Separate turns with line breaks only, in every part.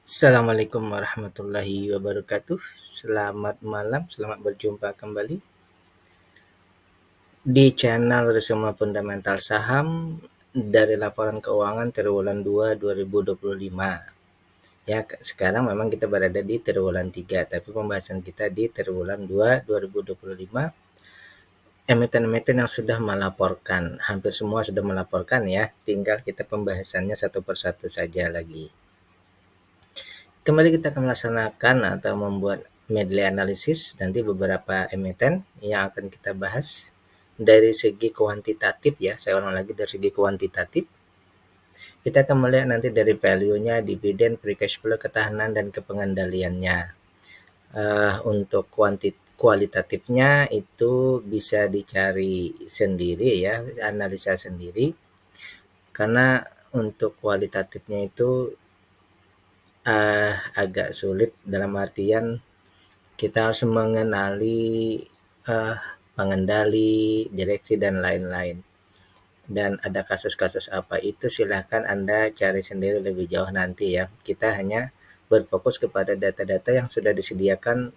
Assalamualaikum warahmatullahi wabarakatuh. Selamat malam, selamat berjumpa kembali di channel Resume Fundamental Saham dari laporan keuangan triwulan 2 2025. Ya, sekarang memang kita berada di triwulan 3, tapi pembahasan kita di triwulan 2 2025. Emiten-emiten yang sudah melaporkan, hampir semua sudah melaporkan ya, tinggal kita pembahasannya satu persatu saja lagi. Kembali kita akan melaksanakan atau membuat medley analisis nanti beberapa emiten yang akan kita bahas dari segi kuantitatif ya. Saya ulang lagi, dari segi kuantitatif kita akan melihat nanti dari value-nya, dividen, free cash flow, ketahanan dan kepengendaliannya. Untuk kualitatifnya itu bisa dicari sendiri ya, analisa sendiri, karena untuk kualitatifnya itu agak sulit, dalam artian kita harus mengenali pengendali, direksi, dan lain-lain. Dan ada kasus-kasus apa itu silahkan Anda cari sendiri lebih jauh nanti ya. Kita hanya berfokus kepada data-data yang sudah disediakan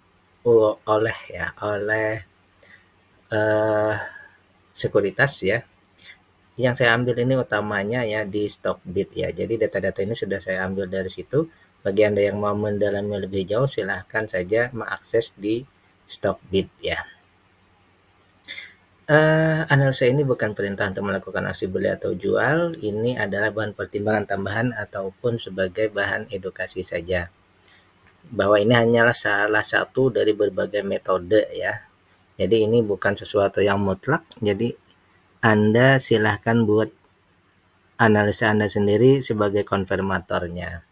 oleh sekuritas ya. Yang saya ambil ini utamanya ya di Stockbit ya. Jadi data-data ini sudah saya ambil dari situ. Bagi Anda yang mau mendalami lebih jauh, silahkan saja mengakses di Stockbit ya. Analisa ini bukan perintah untuk melakukan aksi beli atau jual. Ini adalah bahan pertimbangan tambahan ataupun sebagai bahan edukasi saja. Bahwa ini hanyalah salah satu dari berbagai metode ya. Jadi ini bukan sesuatu yang mutlak. Jadi Anda silahkan buat analisa Anda sendiri sebagai konfirmatornya.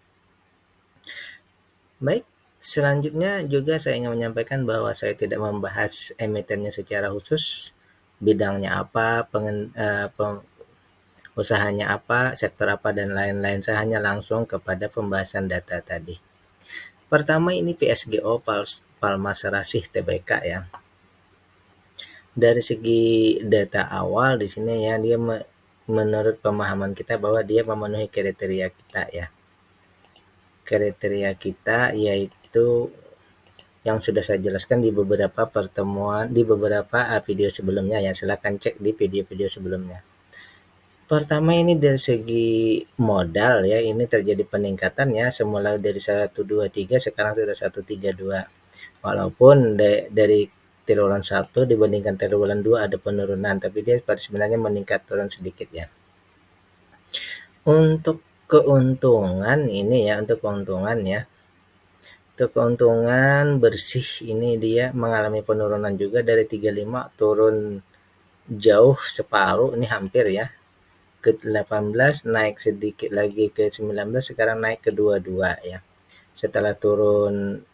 Baik, selanjutnya juga saya ingin menyampaikan bahwa saya tidak membahas emitennya secara khusus, bidangnya apa, usahanya apa, sektor apa, dan lain-lain. Saya hanya langsung kepada pembahasan data tadi. Pertama ini PSGO, Palma Serasih Tbk ya. Dari segi data awal di sini ya, dia menurut pemahaman kita bahwa dia memenuhi kriteria kita ya. Kriteria kita yaitu yang sudah saya jelaskan di beberapa pertemuan, di beberapa video sebelumnya ya. Silakan cek di video-video sebelumnya. Pertama ini dari segi modal ya, ini terjadi peningkatan ya, semula dari 123 sekarang sudah 132. Walaupun dari triwulan 1 dibandingkan triwulan 2 ada penurunan, tapi dia sebenarnya meningkat turun sedikit ya. Untuk keuntungan ini ya, untuk keuntungan bersih ini dia mengalami penurunan juga dari 35 turun jauh separuh, ini hampir ya, ke 18, naik sedikit lagi ke 19, sekarang naik ke 22 ya. Setelah turun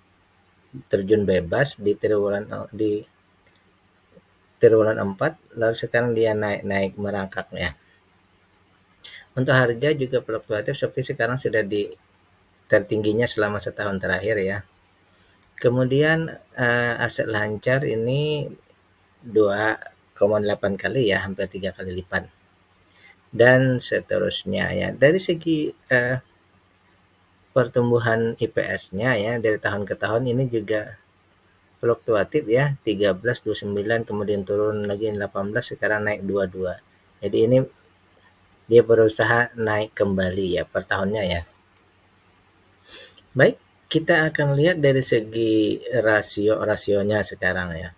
terjun bebas di triwulan 4, lalu sekarang dia naik merangkak ya. Untuk harga juga fluktuatif, Shopee sekarang sudah di tertingginya selama setahun terakhir ya. Kemudian aset lancar ini 2,8 kali ya, hampir 3 kali lipat. Dan seterusnya ya. Dari segi pertumbuhan IPS-nya ya, dari tahun ke tahun ini juga fluktuatif ya, 13, 29, kemudian turun lagi 18, sekarang naik 22. Jadi ini dia berusaha naik kembali ya per tahunnya ya. Baik, kita akan lihat dari segi rasionya sekarang ya.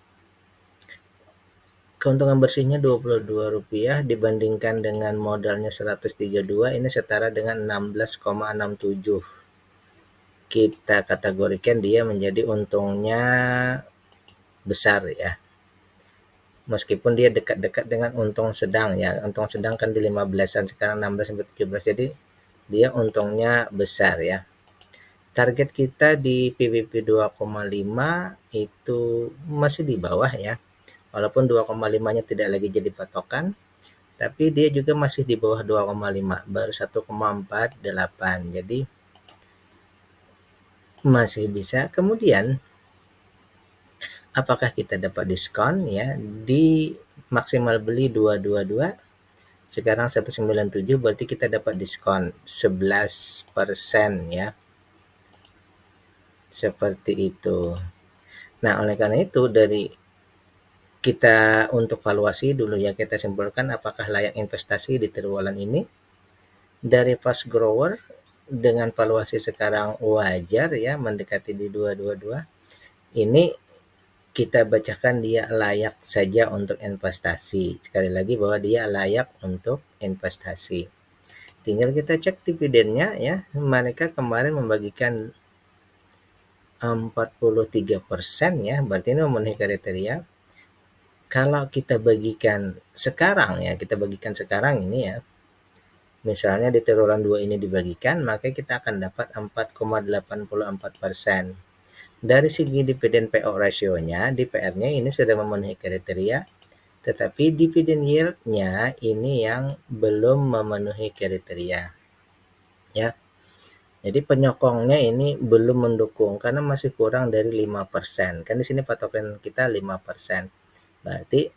Keuntungan bersihnya Rp22 dibandingkan dengan modalnya 132, ini setara dengan 16,67. Kita kategorikan dia menjadi untungnya besar ya. Meskipun dia dekat-dekat dengan untung sedang ya. Untung sedang kan di 15-an, sekarang 16 sampai 17. Jadi dia untungnya besar ya. Target kita di PBB 2,5 itu masih di bawah ya. Walaupun 2,5-nya tidak lagi jadi patokan, tapi dia juga masih di bawah 2,5, baru 1,48. Jadi masih bisa. Kemudian apakah kita dapat diskon ya, di maksimal beli 222, sekarang 197, berarti kita dapat diskon 11% ya. Seperti itu. Nah, oleh karena itu dari kita untuk valuasi dulu ya, kita simpulkan apakah layak investasi di triwulan ini. Dari fast grower dengan valuasi sekarang wajar ya, mendekati di 222. Ini kita bacakan dia layak saja untuk investasi. Sekali lagi bahwa dia layak untuk investasi. Tinggal kita cek dividennya ya. Mereka kemarin membagikan 43% ya, berarti ini memenuhi kriteria. Kalau kita bagikan sekarang ya, kita bagikan sekarang ini ya, misalnya di triwulan 2 ini dibagikan, maka kita akan dapat 4,84%. Dari segi dividen payout ratio-nya, DPR-nya ini sudah memenuhi kriteria, tetapi dividen yield-nya ini yang belum memenuhi kriteria. Ya. Jadi penyokongnya ini belum mendukung karena masih kurang dari 5%. Kan di sini patokan kita 5%. Berarti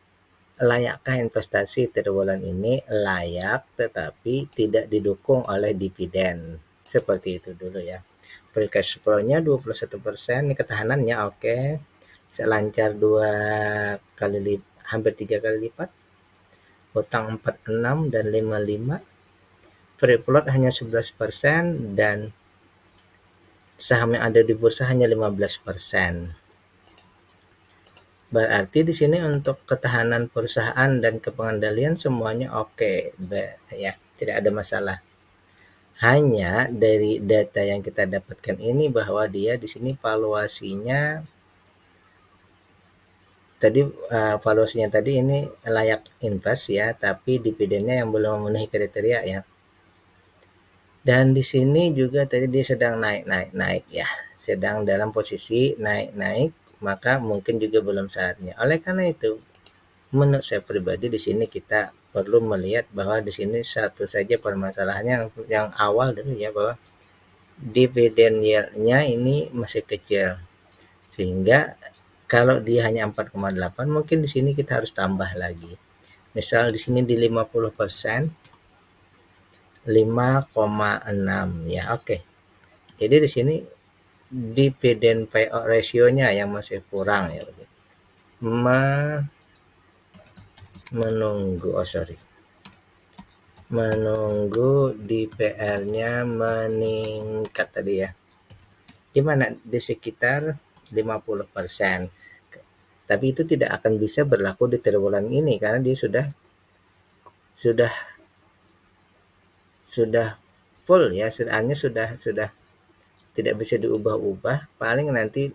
layakkah investasi triwulan ini? Layak, tetapi tidak didukung oleh dividen. Seperti itu dulu ya. Free cash flow-nya 21%, ini ketahanannya oke. Selancar 2 kali hampir 3 kali lipat. Hutang 46 dan 55. Free float hanya 11% dan saham yang ada di bursa hanya 15%. Berarti di sini untuk ketahanan perusahaan dan kependalian semuanya oke, ya, tidak ada masalah. Hanya dari data yang kita dapatkan ini bahwa dia di sini valuasinya tadi ini layak invest ya, tapi dividennya yang belum memenuhi kriteria ya. Dan di sini juga tadi dia sedang naik ya, sedang dalam posisi naik, maka mungkin juga belum saatnya. Oleh karena itu, menurut saya pribadi di sini kita perlu melihat bahwa di sini satu saja permasalahannya yang awal dulu ya, bahwa dividen yield-nya ini masih kecil. Sehingga kalau dia hanya 4,8, mungkin di sini kita harus tambah lagi. Misal di sini di 50%, 5,6 ya, oke. Jadi di sini dividen payout ratio-nya yang masih kurang ya. Menunggu DPR-nya meningkat tadi ya. Di mana? Di sekitar 50%. Tapi itu tidak akan bisa berlaku di triwulan ini karena dia sudah full ya, sudah tidak bisa diubah-ubah. Paling nanti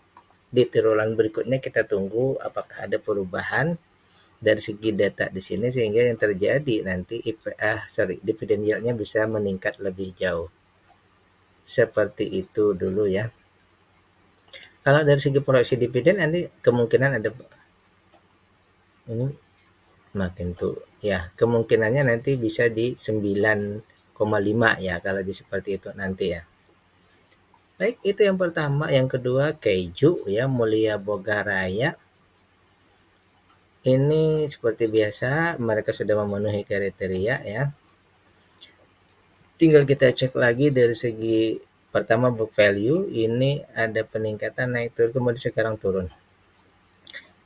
di triwulan berikutnya kita tunggu apakah ada perubahan dari segi data di sini sehingga yang terjadi nanti dividen yield-nya bisa meningkat lebih jauh. Seperti itu dulu ya. Kalau dari segi proyeksi dividen nanti kemungkinan ada ini makin tuh ya, kemungkinannya nanti bisa di 9,5 ya kalau di seperti itu nanti ya. Baik, itu yang pertama. Yang kedua, keju ya, Mulia Boga Raya. Ini seperti biasa mereka sudah memenuhi kriteria ya. Tinggal kita cek lagi dari segi pertama book value, ini ada peningkatan naik turun kemudian sekarang turun.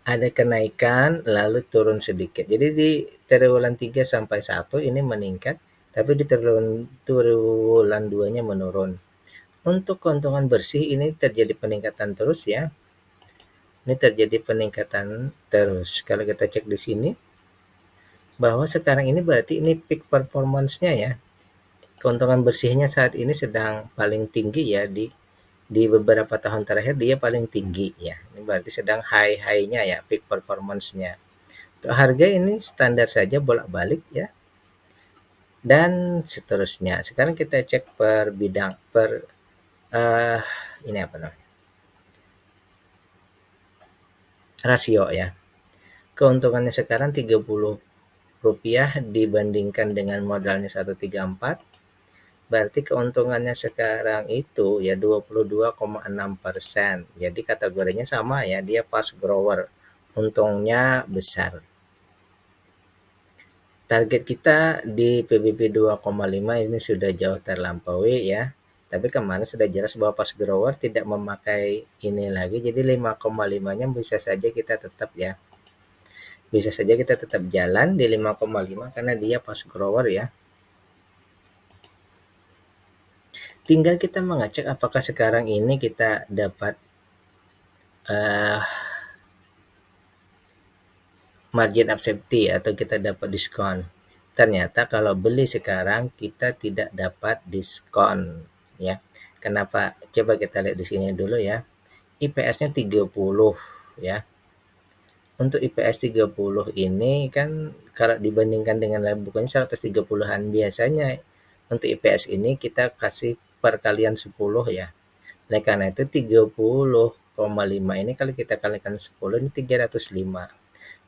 Ada kenaikan lalu turun sedikit. Jadi di triwulan 3 sampai 1 ini meningkat, tapi di triwulan 2-nya menurun. Untuk keuntungan bersih ini terjadi peningkatan terus ya. Ini terjadi peningkatan terus. Kalau kita cek di sini bahwa sekarang ini berarti ini peak performance-nya ya. Keuntungan bersihnya saat ini sedang paling tinggi ya, di beberapa tahun terakhir dia paling tinggi ya. Ini berarti sedang high-nya ya, peak performance-nya. Untuk harga ini standar saja bolak-balik ya. Dan seterusnya. Sekarang kita cek per bidang ini apa namanya? Rasio ya. Keuntungannya sekarang Rp30 dibandingkan dengan modalnya 134. Berarti keuntungannya sekarang itu ya 22,6%. Jadi kategorinya sama ya, dia fast grower. Untungnya besar. Target kita di PBB 2,5 ini sudah jauh terlampaui ya. Tapi kemarin sudah jelas bahwa fast grower tidak memakai ini lagi, jadi 5,5-nya bisa saja kita tetap ya. Bisa saja kita tetap jalan di 5,5 karena dia fast grower ya. Tinggal kita mengecek apakah sekarang ini kita dapat margin of safety atau kita dapat diskon. Ternyata kalau beli sekarang kita tidak dapat diskon ya. Kenapa? Coba kita lihat di sini dulu ya. IPS-nya 30 ya. Untuk IPS 30 ini kan kalau dibandingkan dengan lab bukunya 130-an, biasanya untuk IPS ini kita kasih perkalian 10 ya. Oleh karena itu 30,5 ini kalau kita kalikan 10 ini 305.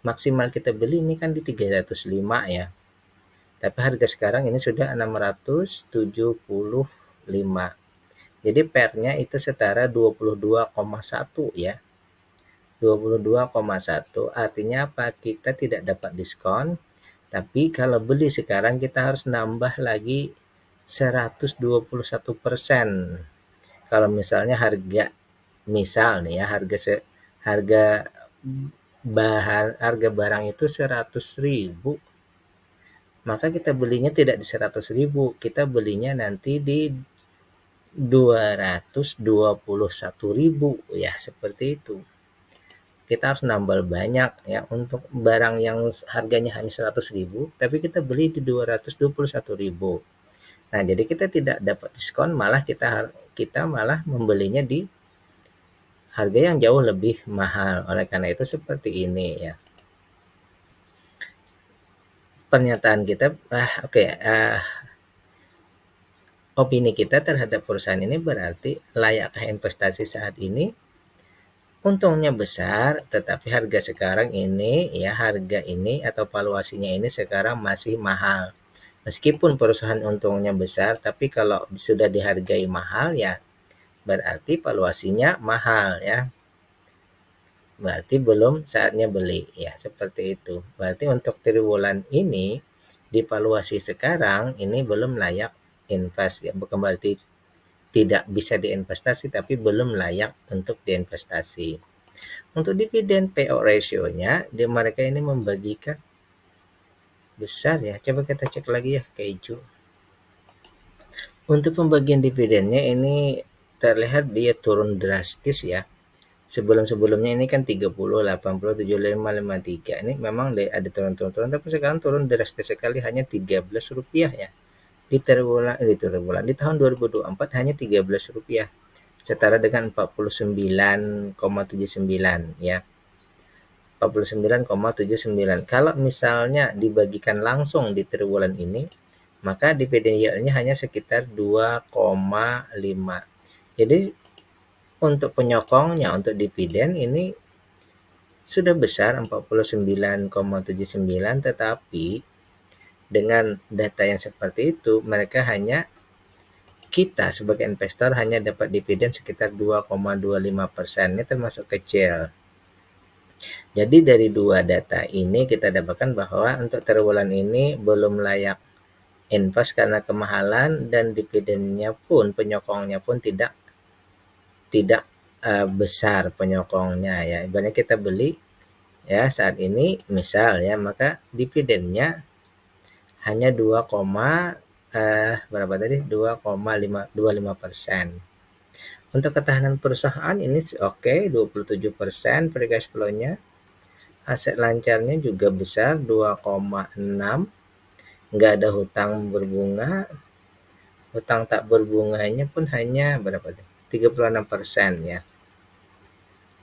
Maksimal kita beli ini kan di 305 ya. Tapi harga sekarang ini sudah 675. Jadi pernya itu setara 22,1 ya. 22,1 artinya apa? Kita tidak dapat diskon. Tapi kalau beli sekarang kita harus nambah lagi 121%. Kalau misalnya harga misal nih ya, harga barang itu 100.000, maka kita belinya tidak di 100.000, kita belinya nanti di 221.000 ya, seperti itu. Kita harus nambah banyak ya untuk barang yang harganya hanya 100.000, tapi kita beli di 221.000. Nah, jadi kita tidak dapat diskon, malah kita malah membelinya di harga yang jauh lebih mahal. Oleh karena itu seperti ini ya. Pernyataan kita, opini kita terhadap perusahaan ini berarti layakkah investasi saat ini? Untungnya besar, tetapi harga sekarang ini ya, harga ini atau valuasinya ini sekarang masih mahal. Meskipun perusahaan untungnya besar, tapi kalau sudah dihargai mahal ya berarti valuasinya mahal ya. Berarti belum saatnya beli ya, seperti itu. Berarti untuk triwulan ini di valuasi sekarang ini belum layak invest ya, bukan berarti tidak bisa diinvestasi, tapi belum layak untuk diinvestasi. Untuk dividen payout ratio-nya, mereka ini membagikan besar ya. Coba kita cek lagi ya ke hijau. Untuk pembagian dividennya ini terlihat dia turun drastis ya. Sebelum-sebelumnya ini kan 30, 80, 75, 53. Ini memang ada turun-turun, tapi sekarang turun drastis sekali, hanya Rp13 ya. Di tahun 2024 hanya Rp13, setara dengan 49,79 ya. 49,79. Kalau misalnya dibagikan langsung di triwulan ini, maka dividen yield-nya hanya sekitar 2,5. Jadi untuk penyokongnya untuk dividen ini sudah besar 49,79, tetapi dengan data yang seperti itu kita sebagai investor hanya dapat dividen sekitar 2,25%. Ini termasuk kecil. Jadi dari dua data ini kita dapatkan bahwa untuk triwulan ini belum layak invest karena kemahalan, dan dividennya pun, penyokongnya pun tidak besar penyokongnya ya. Ibaratnya kita beli ya saat ini misal ya, maka dividennya hanya 2,25%. Untuk ketahanan perusahaan ini oke, 27% free cash flow-nya. Aset lancarnya juga besar 2,6. Nggak ada hutang berbunga. Hutang tak berbunganya pun hanya berapa deh? 36% ya.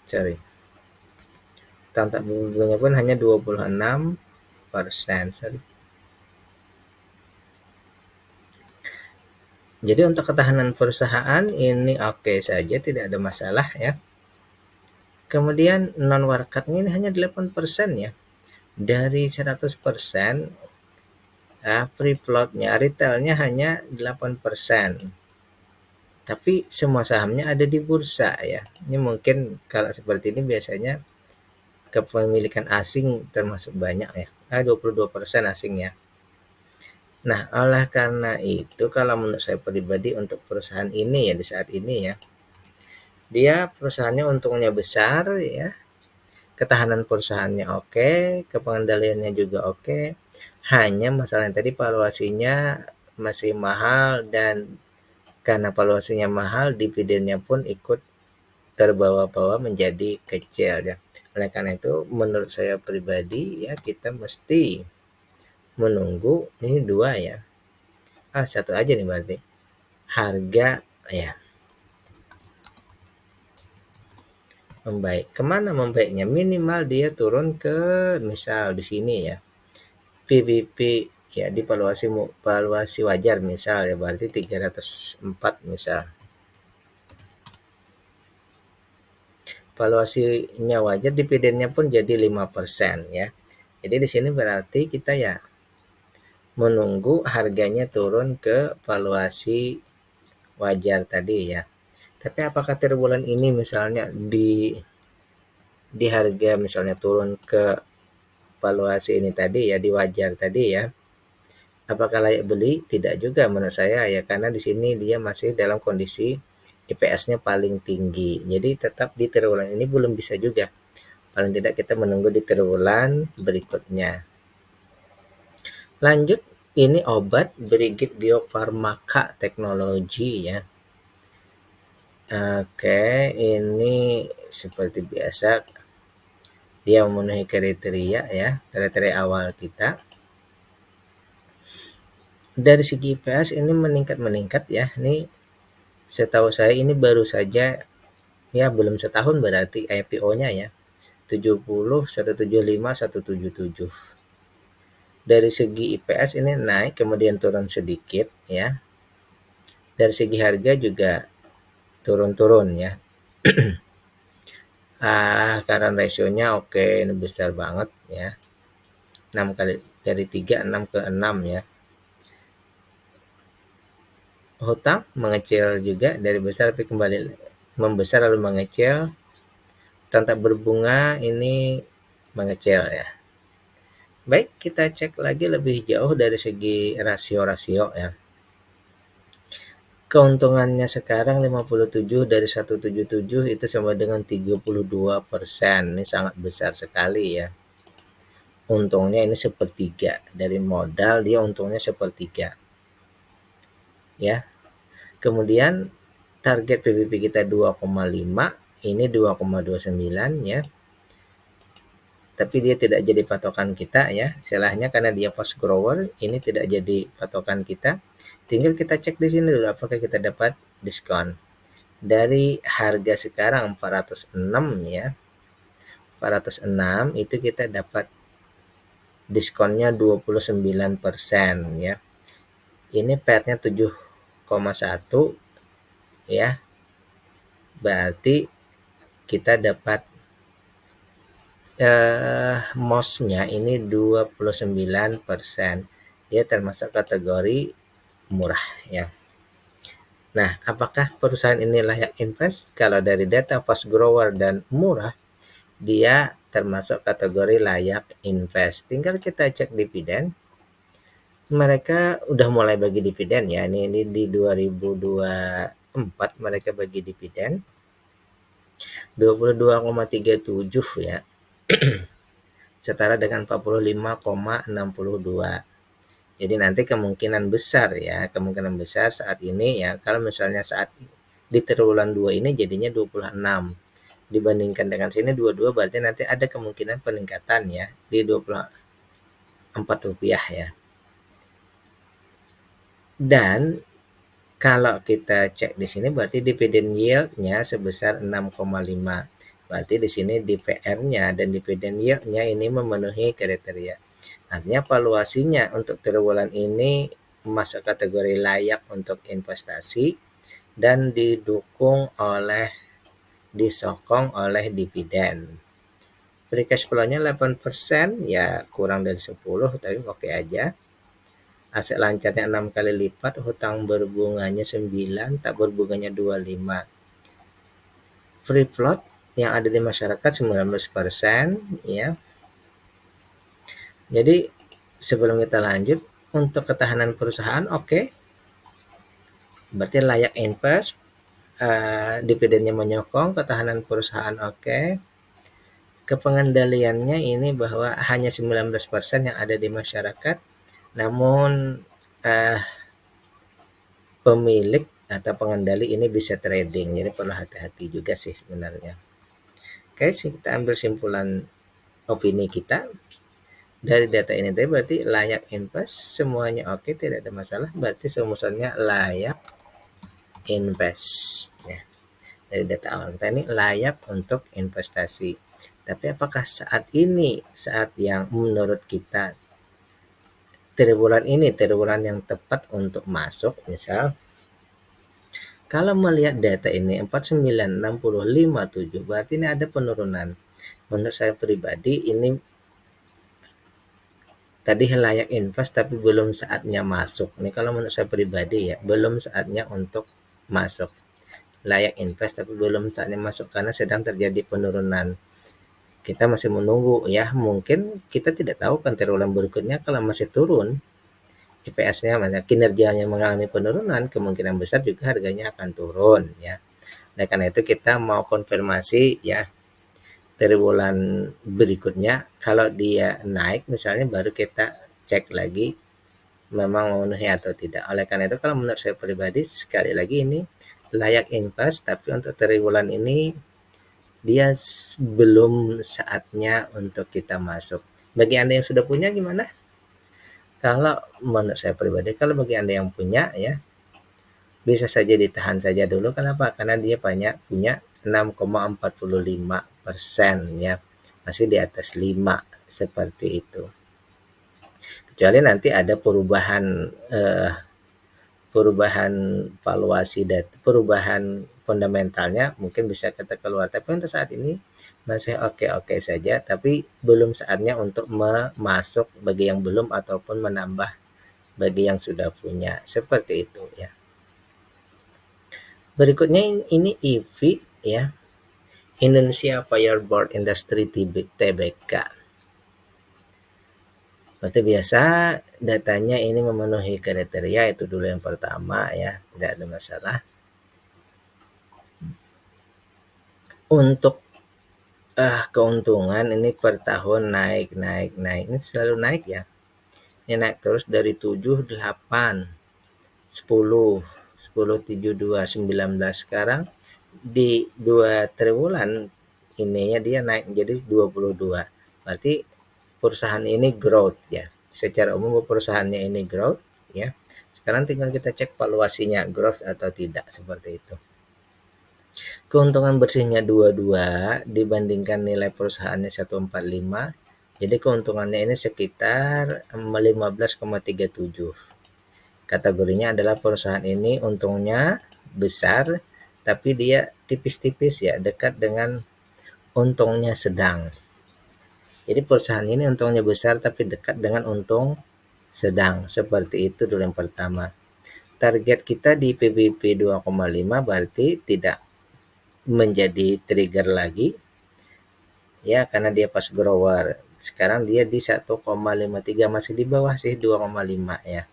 Sorry. Hutang tak berbunganya pun hanya 26%. Sorry. Jadi untuk ketahanan perusahaan ini oke saja, tidak ada masalah ya. Kemudian non-warkatnya ini hanya 8% ya. Dari 100%, free float-nya, retailnya hanya 8%. Tapi semua sahamnya ada di bursa ya. Ini mungkin kalau seperti ini biasanya kepemilikan asing termasuk banyak ya. 22% asing ya. Nah, oleh karena itu kalau menurut saya pribadi untuk perusahaan ini ya di saat ini ya, dia perusahaannya untungnya besar ya, ketahanan perusahaannya oke, pengendaliannya juga oke. Hanya masalahnya tadi valuasinya masih mahal dan karena valuasinya mahal, dividennya pun ikut terbawa-bawa menjadi kecil ya. Oleh karena itu menurut saya pribadi ya kita mesti menunggu ini dua ya. Satu aja nih berarti. Harga ya membaik. Kemana membaiknya? Minimal dia turun ke misal di sini ya. PBP ya di valuasi wajar misal ya berarti 304 misal. Valuasinya wajar, dividennya pun jadi 5% ya. Jadi di sini berarti kita ya menunggu harganya turun ke valuasi wajar tadi ya. Tapi apakah triwulan ini misalnya di harga misalnya turun ke valuasi ini tadi ya, di wajar tadi ya. Apakah layak beli? Tidak juga menurut saya ya, karena di sini dia masih dalam kondisi IPS-nya paling tinggi. Jadi tetap di triwulan ini belum bisa juga. Paling tidak kita menunggu di triwulan berikutnya. Lanjut, ini obat Brigit Biofarmaka Teknologi ya. Oke, ini seperti biasa dia memenuhi kriteria ya, kriteria awal kita. Dari segi IPS ini meningkat ya. Ini setahu saya ini baru saja ya belum setahun berarti IPO-nya ya. 70, 175, 177. Dari segi IPS ini naik kemudian turun sedikit ya. Dari segi harga juga turun-turun ya. Current ratio-nya oke, ini besar banget ya. 6 kali dari 3, 6 ke 6 ya. Hutang mengecil juga dari besar tapi kembali membesar lalu mengecil. Tetap berbunga ini mengecil ya. Baik, kita cek lagi lebih jauh dari segi rasio-rasio ya. Keuntungannya sekarang 57 dari 177 itu sama dengan 32%. Ini sangat besar sekali ya. Untungnya ini sepertiga. Dari modal dia untungnya sepertiga. Ya. Kemudian target PBB kita 2,5, ini 2,29 ya. Tapi dia tidak jadi patokan kita ya. Istilahnya karena dia fast grower, ini tidak jadi patokan kita. Tinggal kita cek di sini dulu apakah kita dapat diskon. Dari harga sekarang 406 ya. 406 itu kita dapat diskonnya 29% ya. Ini PER-nya 7,1 ya. Berarti kita dapat MOS-nya ini 29%. Dia termasuk kategori murah ya. Nah, apakah perusahaan ini layak invest? Kalau dari data fast grower dan murah, dia termasuk kategori layak invest. Tinggal kita cek dividen. Mereka udah mulai bagi dividen ya. Ini di 2024 mereka bagi dividen 22,37 ya. Setara dengan 45,62. Jadi nanti kemungkinan besar saat ini ya, kalau misalnya saat di triwulan 2 ini jadinya 26. Dibandingkan dengan sini 22 berarti nanti ada kemungkinan peningkatan ya di 24 rupiah ya. Dan kalau kita cek di sini berarti dividen yield-nya sebesar 6,5. Berarti di sini DPR-nya dan dividen yield-nya ini memenuhi kriteria. Artinya valuasinya untuk triwulan ini masuk kategori layak untuk investasi dan disokong oleh dividen. Free cash flow-nya 8% ya kurang dari 10 tapi oke aja. Aset lancarnya 6 kali lipat, hutang berbunganya 9, tak berbunganya 25. Free float yang ada di masyarakat 19% ya. Jadi sebelum kita lanjut Untuk ketahanan perusahaan oke, berarti layak invest, dividennya menyokong, ketahanan perusahaan oke. Kepengendaliannya ini bahwa hanya 19% yang ada di masyarakat, namun pemilik atau pengendali ini bisa trading, jadi perlu hati-hati juga sih sebenarnya. Oke, kita ambil simpulan opini kita dari data ini tadi, berarti layak invest, semuanya oke, tidak ada masalah, berarti rumusannya layak invest ya. Dari data awal kita ini layak untuk investasi. Tapi apakah saat ini, saat yang menurut kita triwulan ini triwulan yang tepat untuk masuk? Misal kalau melihat data ini 49, 60, 57, berarti ini ada penurunan. Menurut saya pribadi ini tadi layak invest tapi belum saatnya masuk. Ini kalau menurut saya pribadi ya, belum saatnya untuk masuk. Layak invest tapi belum saatnya masuk karena sedang terjadi penurunan. Kita masih menunggu ya, mungkin kita tidak tahu kan triwulan berikutnya kalau masih turun IPS-nya, kinerjanya mengalami penurunan, kemungkinan besar juga harganya akan turun ya. Nah, karena itu kita mau konfirmasi ya triwulan berikutnya, kalau dia naik misalnya baru kita cek lagi memang memenuhi atau tidak. Oleh karena itu kalau menurut saya pribadi sekali lagi ini layak invest, tapi untuk triwulan ini dia belum saatnya untuk kita masuk. Bagi Anda yang sudah punya gimana? Kalau menurut saya pribadi, kalau bagi Anda yang punya ya, bisa saja ditahan saja dulu. Kenapa? Karena dia punya 6,45% ya, masih di atas 5 seperti itu. Kecuali nanti ada perubahan valuasi data, perubahan fundamentalnya mungkin bisa kita keluar. Tapi untuk saat ini masih oke-oke saja, tapi belum saatnya untuk masuk bagi yang belum ataupun menambah bagi yang sudah punya. Seperti itu ya. Berikutnya ini EV ya. Indonesia Fireboard Industry Tbk. Seperti biasa datanya ini memenuhi kriteria, itu dulu yang pertama ya, tidak ada masalah. Untuk keuntungan ini per tahun naik, ini selalu naik ya. Ini naik terus dari 7, 8, 10, 10, 7, 2, 19. Sekarang di 2 triwulan ininya dia naik menjadi 22. Berarti perusahaan ini growth ya. Secara umum perusahaannya ini growth ya. Sekarang tinggal kita cek valuasinya growth atau tidak, seperti itu. Keuntungan bersihnya 22 dibandingkan nilai perusahaannya 145. Jadi keuntungannya ini sekitar 15,37. Kategorinya adalah perusahaan ini untungnya besar, tapi dia tipis-tipis ya, dekat dengan untungnya sedang. Jadi perusahaan ini untungnya besar tapi dekat dengan untung sedang. Seperti itu dulu yang pertama. Target kita di PBB 2,5 berarti tidak menjadi trigger lagi ya, karena dia fast grower. Sekarang dia di 1,53, masih di bawah sih 2,5 ya.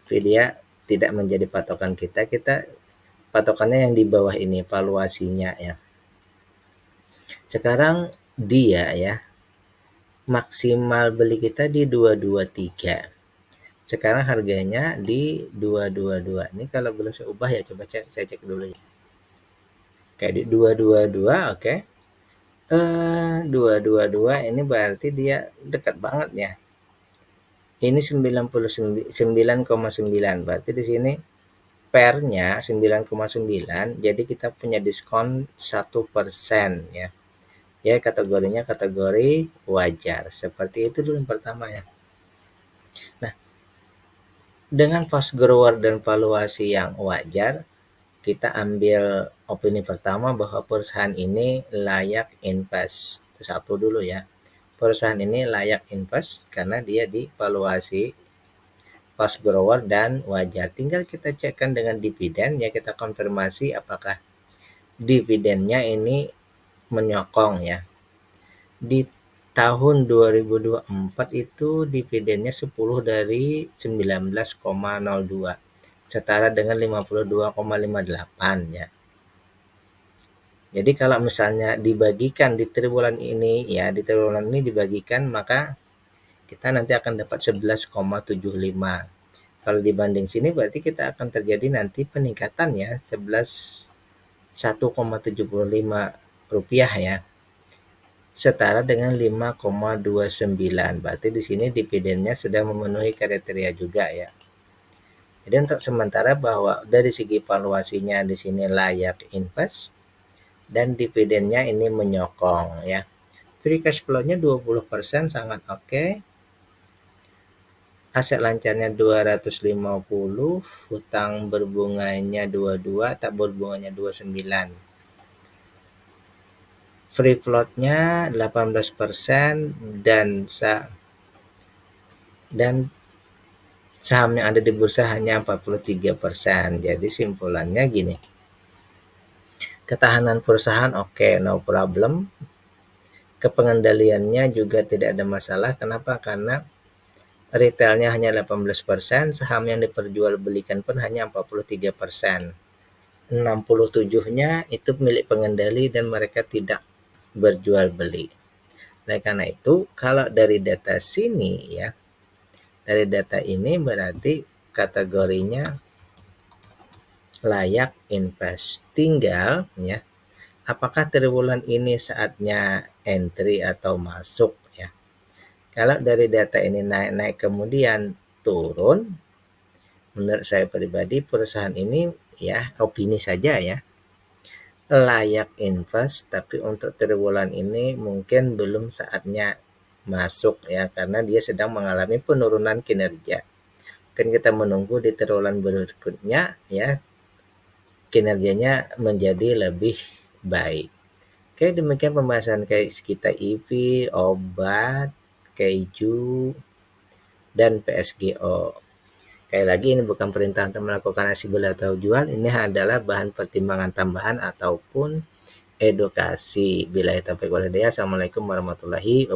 Tapi dia tidak menjadi patokan kita patokannya yang di bawah ini valuasinya ya. Sekarang dia ya maksimal beli kita di 223. Sekarang harganya di 222. Ini kalau belum saya ubah ya, coba saya cek dulu ya. Kayak di 222, oke. 222 ini berarti dia dekat banget ya. Ini 99,9, berarti di sini pernya 9,9, jadi kita punya diskon 1% ya. Ya, kategorinya kategori wajar. Seperti itu dulu yang pertama ya. Nah, dengan fast grower dan valuasi yang wajar, kita ambil opini pertama bahwa perusahaan ini layak invest. Satu dulu ya. Perusahaan ini layak invest karena dia di valuasi fast grower dan wajar. Tinggal kita cekkan dengan dividen ya, kita konfirmasi apakah dividennya ini menyokong ya. Di tahun 2024 itu dividennya 10 dari 19,02, setara dengan 52,58 ya. Jadi kalau misalnya dibagikan di triwulan ini ya, di triwulan ini dibagikan, maka kita nanti akan dapat 11,75. Kalau dibanding sini berarti kita akan terjadi nanti peningkatan ya, 1,75 rupiah ya, setara dengan 5,29. Berarti di sini dividennya sudah memenuhi kriteria juga ya. Jadi untuk sementara bahwa dari segi valuasinya di sini layak invest dan dividennya ini menyokong ya. Free cash flow-nya 20% sangat oke. Aset lancarnya 250, hutang berbunganya 22, tak berbunganya 29. Free float-nya 18% dan saham yang ada di bursa hanya 43%. Jadi simpulannya gini. Ketahanan perusahaan oke, no problem. Kepengendaliannya juga tidak ada masalah. Kenapa? Karena retailnya hanya 18%, saham yang diperjualbelikan pun hanya 43%. 67-nya itu milik pengendali dan mereka tidak berjual beli. Nah, karena itu kalau dari data sini ya, dari data ini berarti kategorinya layak invest. Tinggal ya, apakah triwulan ini saatnya entry atau masuk ya. Kalau dari data ini naik-naik kemudian turun, menurut saya pribadi perusahaan ini ya, opini saja ya, layak invest, tapi untuk triwulan ini mungkin belum saatnya masuk ya, karena dia sedang mengalami penurunan kinerja. Kan kita menunggu di triwulan berikutnya ya, kinerjanya menjadi lebih baik. Oke, demikian pembahasan case kita EV, obat, keju, dan PSGO. Sekali lagi ini bukan perintah untuk melakukan aksi beli atau jual, ini adalah bahan pertimbangan tambahan ataupun edukasi. Billahi taufiq wal hidayah. Assalamualaikum warahmatullahi wabarakatuh.